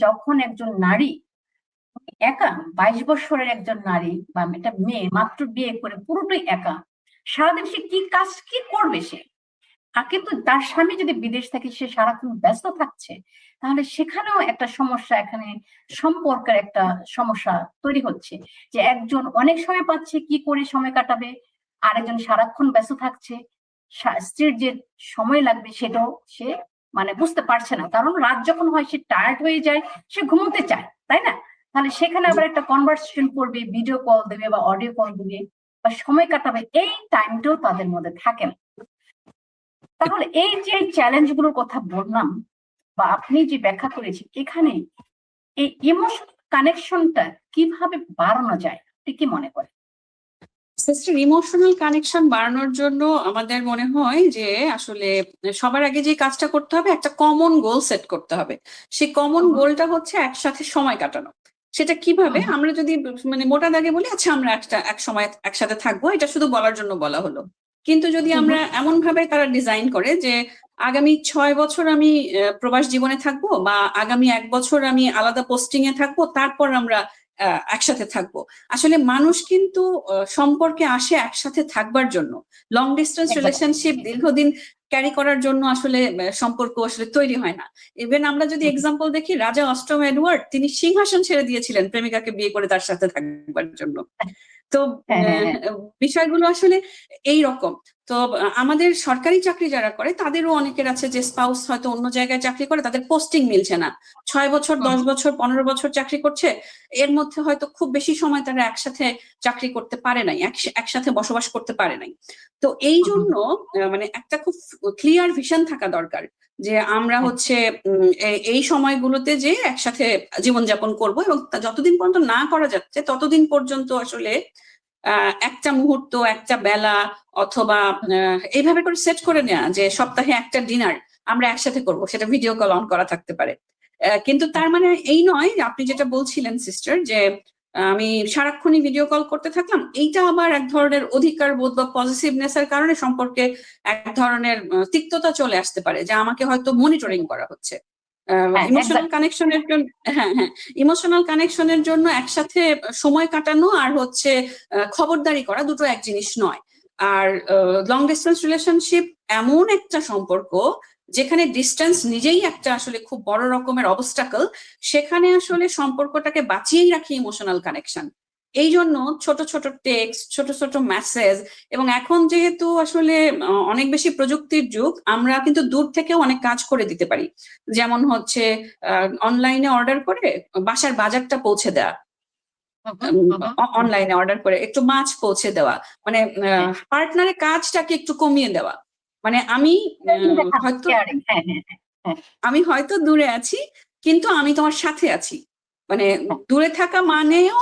যখন একজন নারী একা 22 বছরের একজন নারী বা একটা মেয়ে মাত্র বিয়ে করে পুরোটাই একা, সারাদিন সে কি করবে সে? আর কিন্তু তার স্বামী যদি বিদেশ থেকে, সে সারাক্ষণ ব্যস্ত থাকছে, তাহলে সেখানেও একটা সমস্যা, এখানে সম্পর্কের একটা সমস্যা তৈরি হচ্ছে, যে একজন অনেক সময় পাচ্ছে কি করে সময় কাটাবে, আরেকজন সারাক্ষণ ব্যস্ত থাকছে, স্ত্রীর যে সময় লাগবে সেটাও সে মানে বুঝতে পারছে না, কারণ রাত যখন হয় সে টায়ার্ড হয়ে যায়, সে ঘুমোতে চায়, তাই না? তাহলে সেখানে আবার একটা কনভারসেশন করবে, ভিডিও কল দেবে বা অডিও কল দেবে বা সময় কাটাবে, এই টাইমটাও তাদের মধ্যে থাকে না। তাহলে এই যে চ্যালেঞ্জ গুলোর কথা বললাম বা আপনি যে ব্যাখ্যা করেছেন, এখানে এই ইমোশনাল কানেকশনটা কিভাবে বাড়ানো যায়, আপনি কি মনে করেন? সিস্টার, ইমোশনাল কানেকশন বাড়ানোর জন্য আমাদের মনে হয় যে আসলে সবার আগে যে কাজটা করতে হবে, একটা কমন গোল সেট করতে হবে। সেই কমন গোলটা হচ্ছে একসাথে সময় কাটানো। সেটা কিভাবে? আমরা যদি মানে মোটা দাগে বলি, আচ্ছা আমরা এক সময় একসাথে থাকবো, এটা শুধু বলার জন্য বলা হলো। কিন্তু যদি আমরা এমন ভাবে তারা ডিজাইন করে যে আগামী 6 বছর আমি প্রবাস জীবনে থাকবো, বা আগামী 1 বছর আমি আলাদা পোস্টিং এ থাকবো, তারপর আমরা একসাথে থাকবো। আসলে মানুষ কিন্তু সম্পর্কে আসে একসাথে থাকবার জন্য। লং ডিস্টেন্স রিলেশনশিপ দীর্ঘদিন ক্যারি করার জন্য আসলে সম্পর্ক আসলে তৈরি হয় না। ইভেন আমরা যদি এক্সাম্পল দেখি, রাজা অষ্টম এডওয়ার্ড, তিনি সিংহাসন ছেড়ে দিয়েছিলেন প্রেমিকাকে বিয়ে করে তার সাথে থাকবার জন্য। তো বিষয়গুলো আসলে এই রকম। তো আমাদের সরকারি চাকরি যারা করে তাদেরও অনেকের আছে যে স্পাউস হয়তো অন্য জায়গায় চাকরি করে, তাদের পোস্টিং মিলছে না, 6 বছর 10 বছর 15 বছর চাকরি করছে, এর মধ্যে হয়তো খুব বেশি সময় তারা একসাথে চাকরি করতে পারে নাই, একসাথে বসবাস করতে পারে নাই। তো এই জন্য মানে একটা খুব ক্লিয়ার ভিশন থাকা দরকার যে আমরা হচ্ছে এই সময়গুলোতে যে একসাথে জীবনযাপন করব, এবং যতদিন পর্যন্ত না করা যাচ্ছে ততদিন পর্যন্ত আসলে একটা মুহূর্ত, একটা বেলা, অথবা এইভাবে করে সেট করে নেওয়া যে সপ্তাহে একটা ডিনার আমরা একসাথে করব, সেটা ভিডিও কল অন করা থাকতে পারে। কিন্তু তার মানে এই নয় যে আপনি যেটা বলছিলেন সিস্টার, যে আমি সারাক্ষণই ভিডিও কল করতে থাকলাম, এইটা আবার এক ধরনের অধিকার বোধ বা পজিটিভনেস এর কারণে সম্পর্কে এক ধরনের তিক্ততা চলে আসতে পারে, যে আমাকে হয়তো মনিটরিং করা হচ্ছে। ইমোশনাল কানেকশনের জন্য, ইমোশনাল কানেকশনের জন্য একসাথে সময় কাটানো আর হচ্ছে খবরদারি করা দুটো এক জিনিস নয়। আর লং ডিস্টেন্স রিলেশনশিপ এমন একটা সম্পর্ক যেখানে ডিস্টেন্স নিজেই একটা আসলে খুব বড় রকমের অবস্টাকল, সেখানে আসলে সম্পর্কটাকে বাঁচিয়েই রাখি ইমোশনাল কানেকশন। এই জন্য ছোট ছোট টেক্সট, ছোট ছোট মেসেজ, এবং এখন যেহেতু আসলে অনেক বেশি প্রযুক্তির যুগ, আমরা কিন্তু দূর থেকেও অনেক কাজ করে দিতে পারি। যেমন হচ্ছে অনলাইনে অর্ডার করে বাসার বাজারটা পৌঁছে দেওয়া, অনলাইনে অর্ডার করে একটু মাছ পৌঁছে দেওয়া, মানে পার্টনারের কাজটাকে একটু কমিয়ে দেওয়া। মানে আমি হয়তো দূরে আছি, কিন্তু আমি তোমার সাথে আছি। মানে দূরে থাকা মানেও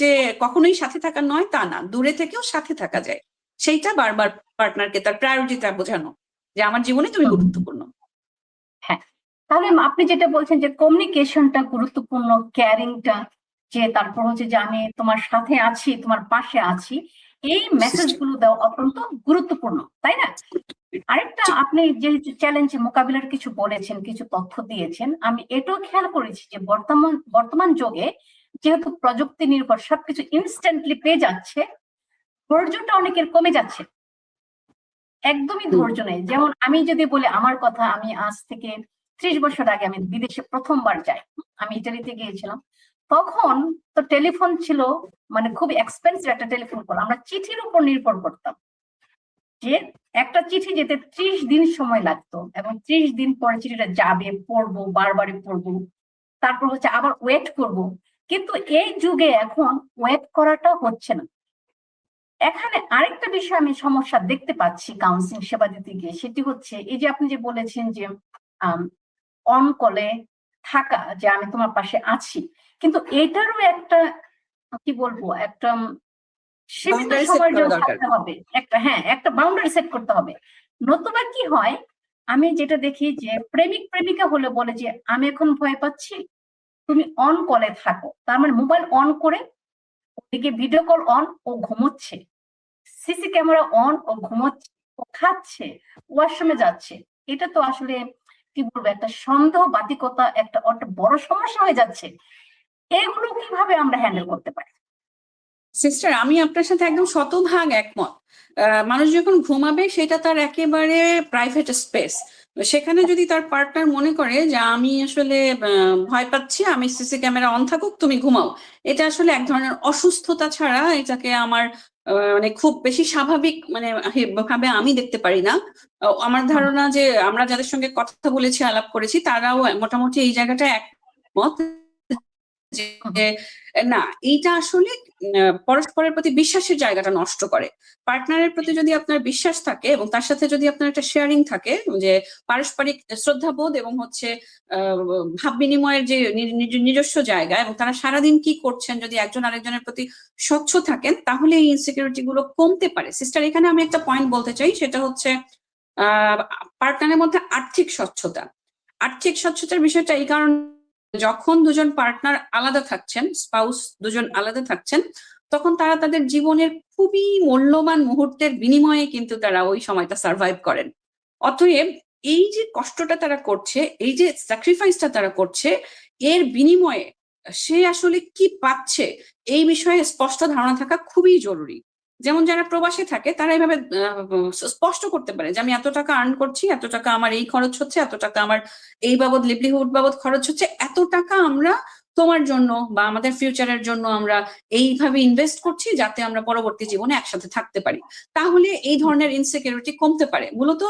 যে কখনোই সাথে থাকা নয় তা না, দূরে থেকেও সাথে থাকা যায়। সেইটা বারবার পার্টনারকে তার প্রায়োরিটিটা বোঝানো যে আমার জীবনে তুমি গুরুত্বপূর্ণ। হ্যাঁ, তাহলে আপনি যেটা বলছেন যে কমিউনিকেশনটা গুরুত্বপূর্ণ, কেয়ারিংটা, যে তারপর হচ্ছে যে আমি তোমার সাথে আছি, তোমার পাশে আছি, এই মেসেজ গুলো দেওয়া অত্যন্ত গুরুত্বপূর্ণ, তাই না? আরেকটা, আপনি যে চ্যালেঞ্জ মোকাবিলার কিছু বলেছেন, কিছু তথ্য দিয়েছেন, আমি এটাও খেয়াল করেছি যে বর্তমান যুগে যেহেতু প্রযুক্তি নির্ভর সবকিছু ইনস্ট্যান্টলি পেয়ে যাচ্ছে, ধৈর্যটা অনেকের কমে যাচ্ছে, একদমই ধৈর্য নেই। যেমন আমি যদি বলি আমার কথা, আমি আজ থেকে 30 বছর আগে আমি বিদেশে প্রথমবার যাই, আমি ইটালিতে গিয়েছিলাম। তখন তো টেলিফোন ছিল মানে খুব এক্সপেন্সিভ একটা টেলিফোন কল, আমরা চিঠির উপর নির্ভর করতাম, যে একটা চিঠি যেতে 30 দিন সময় লাগতো, এবং 30 দিন পরে চিঠিটা যাবে, পড়বো, বারবারই পড়বো, তারপর হচ্ছে আবার ওয়েট করব। কিন্তু এই যুগে এখন ওয়েট করাটা হচ্ছে না। এখানে আরেকটা বিষয় আমি সমস্যা দেখতে পাচ্ছি কাউন্সিলিং সেবা দিতে গিয়ে, সেটি হচ্ছে এই যে আপনি যে বলেছেন যে অন কলে থাকা, যে আমি তোমার পাশে আছি, কিন্তু এটারও একটা কি বলবো, একটা সীমিত সময়ের জন্য থাকতে হবে, একটা বাউন্ডারি সেট করতে হবে। নতুবা কি হয়, আমি যেটা দেখি যে প্রেমিক প্রেমিকা হলে বলে যে আমি এখন ভয় পাচ্ছি, তুমি অন কলে থাকো, তার মানে মোবাইল অন করে ওদিকে ভিডিও কল অন, ও ঘুমোচ্ছে, সিসি ক্যামেরা অন, ও ঘুমোচ্ছে, ও খাচ্ছে, ওয়াশরুমে যাচ্ছে। এটা তো আসলে কি বলবো একটা সন্দেহবাদিকতা একটা বড় সমস্যা হয়ে যাচ্ছে, এগুলো কিভাবে আমরা হ্যান্ডেল করতে পারি? সিস্টার, আমি আপনার সাথে একদম শতভাগ একমত। মানুষ যখন ঘুমাবে সেটা তার একেবারে প্রাইভেট স্পেস। সেখানে যদি তার পার্টনার মনে করে যে আমি আসলে ভয় পাচ্ছি, আমি সিসি ক্যামেরা অন থাকুক, তুমি ঘুমাও, এটা আসলে এক ধরনের অসুস্থতা ছাড়া এটাকে আমার মানে খুব বেশি স্বাভাবিক মানে ভাবে আমি দেখতে পারি না। আমার ধারণা যে আমরা যাদের সঙ্গে কথা বলেছি, আলাপ করেছি, তারাও মোটামুটি এই জায়গাটা একমত যে না, এইটা আসলে পরস্পরের প্রতি বিশ্বাসের জায়গাটা নষ্ট করে। পার্টনারের প্রতি যদি আপনার বিশ্বাস থাকে এবং তার সাথে যদি আপনার একটা শেয়ারিং থাকে, যে পারস্পরিক শ্রদ্ধাবোধ এবং হচ্ছে ভাব বিনিময়ের যে নিজস্ব জায়গা, এবং তারা সারাদিন কি করছেন যদি একজন আরেকজনের প্রতি স্বচ্ছ থাকেন, তাহলে এই ইনসিকিউরিটি গুলো কমতে পারে। সিস্টার, এখানে আমি একটা পয়েন্ট বলতে চাই, সেটা হচ্ছে পার্টনারের মধ্যে আর্থিক স্বচ্ছতা। আর্থিক স্বচ্ছতার বিষয়টা এই কারণে, যখন দুজন পার্টনার আলাদা থাকছেন, স্পাউস দুজন আলাদা থাকছেন, তখন তারা তাদের জীবনের খুবই মূল্যবান মুহূর্তের বিনিময়ে কিন্তু তারা ওই সময়টা সার্ভাইভ করেন। অতএব এই যে কষ্টটা তারা করছে, এই যে স্যাক্রিফাইসটা তারা করছে, এর বিনিময়ে সে আসলে কি পাচ্ছে এই বিষয়ে স্পষ্ট ধারণা থাকা খুবই জরুরি। যেমন যারা প্রবাসে থাকে তারা এইভাবে স্পষ্ট করতে পারে যে আমি এত টাকা আর্ন করছি, এত টাকা আমার এই খরচ হচ্ছে, এত টাকা আমার এই বাবদ লিভলিহুড বাবদ খরচ হচ্ছে, এত টাকা আমরা তোমার জন্য বা আমাদের ফিউচারের জন্য আমরা এইভাবে ইনভেস্ট করছি যাতে আমরা পরবর্তী জীবনে একসাথে থাকতে পারি। তাহলে এই ধরনের ইনসিকিউরিটি কমতে পারে। মূলত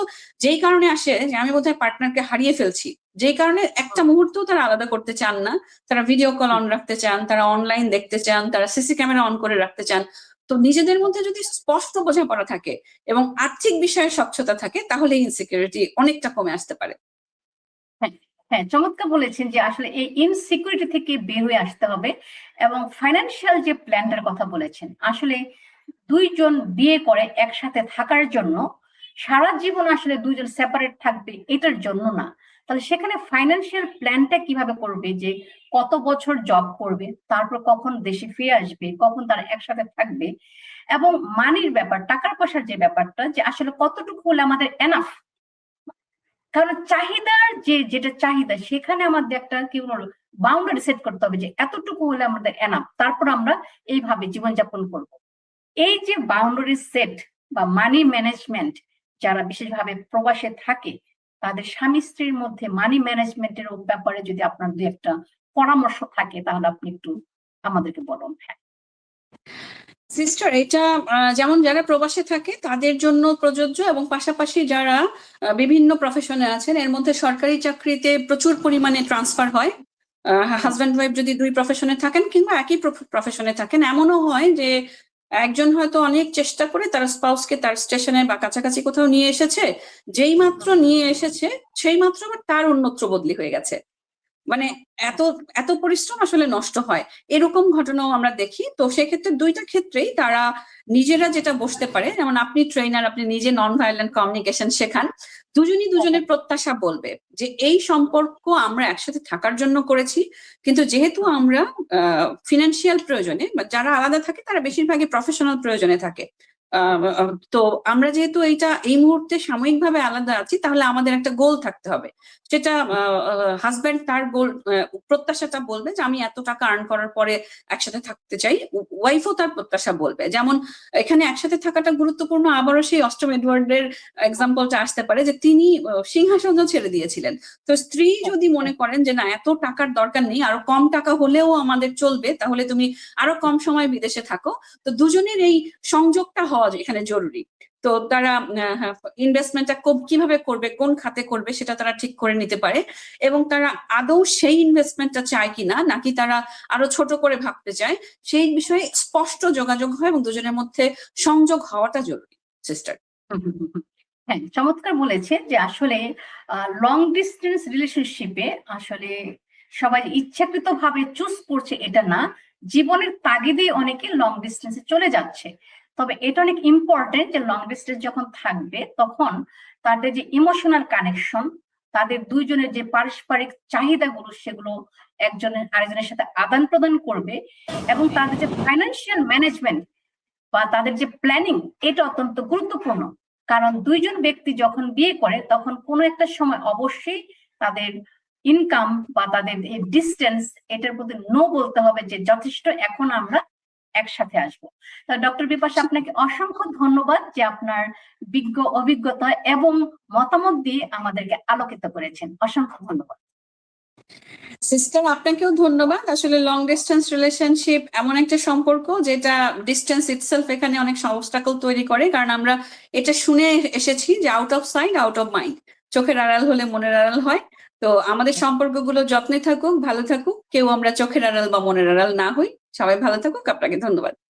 যেই কারণে আসে যে আমি বোধহয় পার্টনারকে হারিয়ে ফেলছি, যেই কারণে একটা মুহূর্তও তারা আলাদা করতে চান না, তারা ভিডিও কল অন রাখতে চান, তারা অনলাইন দেখতে চান, তারা সিসি ক্যামেরা অন করে রাখতে চান। তো নিজেদের মধ্যে যদি স্পষ্ট বোঝাপড়া থাকে এবং আর্থিক বিষয়ে স্বচ্ছতা থাকে, তাহলে ইনসিকিউরিটি অনেকটা কমে আসতে পারে। হ্যাঁ, হ্যাঁ, চমৎকার বলেছেন যে আসলে এই ইনসিকিউরিটি থেকে বের হয়ে আসতে হবে। এবং ফাইন্যান্সিয়াল যে প্ল্যানটার কথা বলেছেন, আসলে দুইজন বিয়ে করে একসাথে থাকার জন্য, সারা জীবন আসলে দুইজন সেপারেট থাকবে এটার জন্য না। তাহলে সেখানে ফাইন্যান্সিয়াল প্ল্যানটা কিভাবে করবে, যে কত বছর জব করবে, তারপর কখন দেশে ফিরে আসবে, কখন তারা একসাথে থাকবে, এবং মানির ব্যাপার, টাকার পয়সার যে ব্যাপারটা, যে আসলে কতটুকু হলে আমাদের এনাফ। কারণ চাহিদার যেটা চাহিদা, সেখানে আমাদের একটা কি বলবো বাউন্ডারি সেট করতে হবে, যে এতটুকু হলে আমাদের এনাফ, তারপর আমরা এইভাবে জীবনযাপন করব। এই যে বাউন্ডারি সেট বা মানি ম্যানেজমেন্ট, যারা বিশেষভাবে প্রবাসে থাকে তাদের স্বামী স্ত্রীর মধ্যে মানি ম্যানেজমেন্টের ব্যাপারে যদি আপনার দু একটা পরামর্শ থাকে, তাহলে আপনি একটু আমাদেরকে বলুন। হ্যাঁ সিস্টার, এটা যেমন যারা প্রবাসে থাকে তাদের জন্য প্রযোজ্য, এবং পাশাপাশি যারা বিভিন্ন প্রফেশনে আছেন, এর মধ্যে সরকারি চাকরিতে প্রচুর পরিমাণে ট্রান্সফার হয়। হাজব্যান্ড ওয়াইফ যদি দুই প্রফেশনে থাকেন কিংবা একই প্রফেশনে থাকেন, এমনও হয় যে একজন হয়তো অনেক চেষ্টা করে তার স্পাউসকে তার স্টেশনে বা কাছাকাছি কোথাও নিয়ে এসেছে, যেই মাত্র নিয়ে এসেছে সেই মাত্র আবার তার অন্যত্র বদলি হয়ে গেছে। মানে এত এত পরিশ্রম আসলে নষ্ট হয়, এরকম ঘটনাও আমরা দেখি। তো সেক্ষেত্রে দুইটা ক্ষেত্রেই তারা নিজেরা যেটা বসতে পারে, যেমন আপনি ট্রেনার, আপনি নিজে নন ভায়োলেন্ট কমিউনিকেশন শেখান, দুজনই দুজনের প্রত্যাশা বলবে যে এই সম্পর্ক আমরা একসাথে থাকার জন্য করেছি, কিন্তু যেহেতু আমরা ফিনান্সিয়াল প্রয়োজনে, বা যারা আলাদা থাকে তারা বেশিরভাগই প্রফেশনাল প্রয়োজনে থাকে, তো আমরা যেহেতু এই মুহূর্তে সাময়িকভাবে আলাদা আছি, তাহলে আমাদের একটা গোল থাকতে হবে। সেটা হাজব্যান্ড তার গোল প্রত্যাশাটা বলবে যে আমি এত টাকা আর্ন করার পরে একসাথে থাকতে চাই, ওয়াইফও তার প্রত্যাশা বলবে। যেমন এখানে একসাথে থাকাটা গুরুত্বপূর্ণ, আবারও সেই অষ্টম এডওয়ার্ডের এক্সাম্পলটা আসতে পারে যে তিনি সিংহাসনও ছেড়ে দিয়েছিলেন। তো স্ত্রী যদি মনে করেন যে না, এত টাকার দরকার নেই, আরো কম টাকা হলেও আমাদের চলবে, তাহলে তুমি আরো কম সময় বিদেশে থাকো। তো দুজনের এই সংযোগটা হওয়া এখানে জরুরি। তো তারা ইনভেস্টমেন্টটা কিভাবে করবে, কোন খাতে করবে, সেটা তারা ঠিক করে নিতে পারে, এবং তারা আদৌ সেই ইনভেস্টমেন্টটা চায় কিনা, নাকি তারা আরো ছোট করে ভাবতে চায়, সেই বিষয়ে স্পষ্ট যোগাযোগ হয় এবং দুজনের মধ্যে সংযোগ হওয়াটা জরুরি। সিস্টার, হ্যাঁ, চমৎকার বলেছে যে আসলে লং ডিস্টেন্স রিলেশনশিপে আসলে সবাই ইচ্ছাকৃত ভাবে চুজ করছে এটা না, জীবনের তাগিদে অনেকে লং ডিস্টেন্সে চলে যাচ্ছে। তবে এটা অনেক ইম্পর্টেন্ট যে লং ডিস্টেন্স যখন থাকবে তখন তাদের যে ইমোশনাল কানেকশন, তাদের দুইজনের যে পারস্পরিক চাহিদাগুলো, সেগুলো একজনের আরেকজনের সাথে আদান প্রদান করবে, এবং তাদের যে ফাইন্যান্সিয়াল ম্যানেজমেন্ট বা তাদের যে প্ল্যানিং, এটা অত্যন্ত গুরুত্বপূর্ণ। কারণ দুইজন ব্যক্তি যখন বিয়ে করে তখন কোনো একটা সময় অবশ্যই তাদের ইনকাম বা তাদের ডিস্টেন্স, এটার প্রতি নো বলতে হবে যে যথেষ্ট, এখন আমরা একসাথে আসবো। ডক্টর বিপাশা, আপনাকে অসংখ্য ধন্যবাদ যে আপনার বিজ্ঞ অভিজ্ঞতা এবং মতামত দিয়ে আমাদেরকে আলোকিত করেছেন। অসংখ্য ধন্যবাদ। সিস্টার, আপনাকেও ধন্যবাদ। আসলে লং ডিস্টেন্স রিলেশনশিপ এমন একটা সম্পর্ক যেটা ডিস্টেন্স ইটসেলফ এখানে অনেক অবস্টাকল তৈরি করে, কারণ আমরা এটা শুনে এসেছি যে out of sight out of mind, চোখের আড়াল হলে মনের আড়াল হয়। তো আমাদের সম্পর্কগুলো যত্নে থাকুক, ভালো থাকুক, কেউ আমরা চোখের আড়াল বা মনের আড়াল না হই। সবাই ভালো থাকুক। আপনাকে ধন্যবাদ।